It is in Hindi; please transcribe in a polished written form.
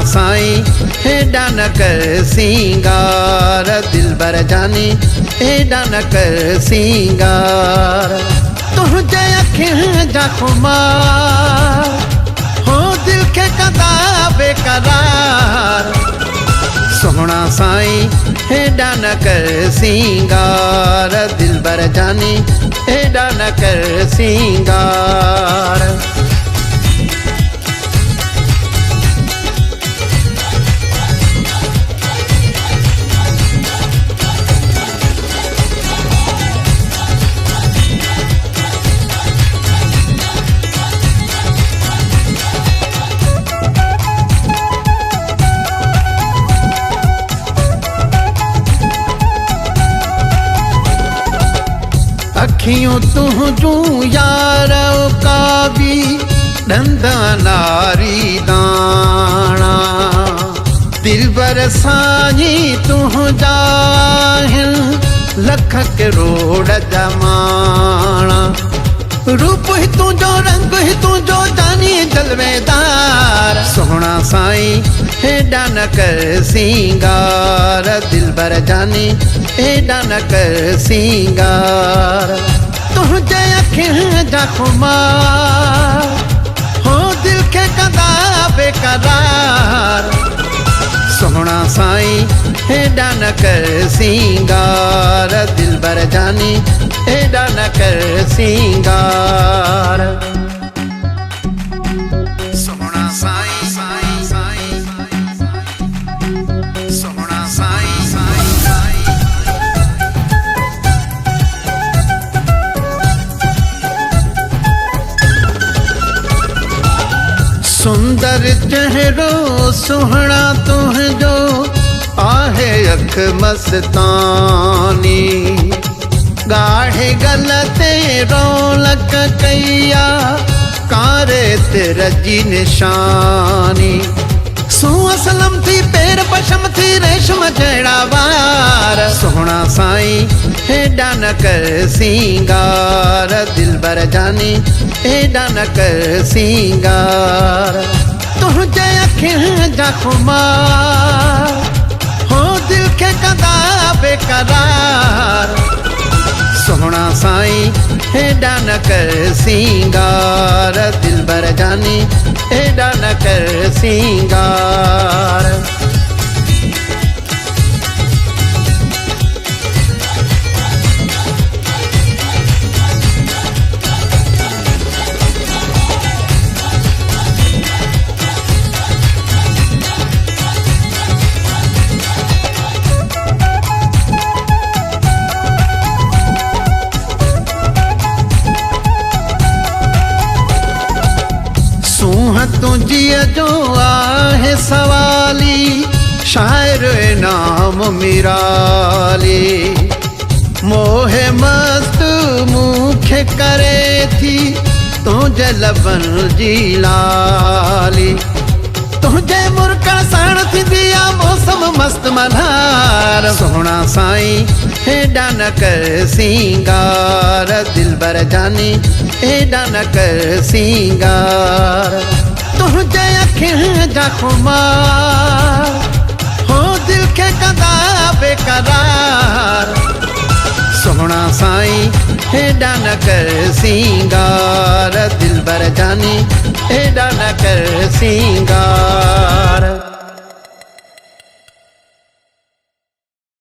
साईं हेॾा न कर सिंगार, दिलबर जानी हेॾा न कर सिंगार। तुंहिंजे अखियुनि जा खुमार हो दिल खे कंदा बेकरार। सोहणा साईं हेॾा न कर सिंगार, दिलबर जानी हेॾा न कर सिंगार। अखियूं तुंहिंजूं यार काबी ॾंदा नारी दाणा। दिलबर साईं तुंहिंजा आहिनि लख करोड़ जा माणा। रूप ही तुंहिंजो, रंग ही तुंहिंजो, जानी जलवेदार। सोहणा साईं हेॾा न कर सिंगार, दिलबर जानी हेॾा न कर सिंगार। तुंहिंजे अखियुनि जा खुमार हो दिल खे कंदा बेकरार। सोहणा साईं हेॾा न कर सिंगार, दिलबर जानी हेॾा न कर सिंगार। सोहणा साईं साईं साईं सोहणा साईं साईं साईं। सुंदर चेहरो सुहणा तुंहिंजो आहे अख मस्तानी। गाढ़े गल ते रौनक कईया कारे ते रजी निशानी। सुअसलम थी पेर पशम थी रेशम जहिड़ा वार। सोहणा साईं हेॾा न कर सिंगार, दिलबर जानी हेॾा न कर सिंगार। तुंहिंजे अखियुनि जा खुमार हो दिल खे कंदा बेकरार। सोहणा साईं हेॾा न कर सिंगार, दिलबर जानी हेॾा न कर सिंगार। तुंहिंजीअ जो आहे सवाली, शाइर नाम मिराली। मोहे मस्त मूंखे करे थी तुंहिंजे लबनि जी लाली। तुंहिंजे मुर्कण साण थींदी आहे मौसम मस्त मल्हार। सोहणा साईं हेॾा न कर सिंगार, दिलबर जानी हेॾा न कर सिंगार। तुंहिंजे अखियुनि जा खुमार हो दिल खे कंदा बेकरार। सोहणा साईं हेॾा न कर सिंगार, दिलबर जानी हेॾा न कर सिंगार।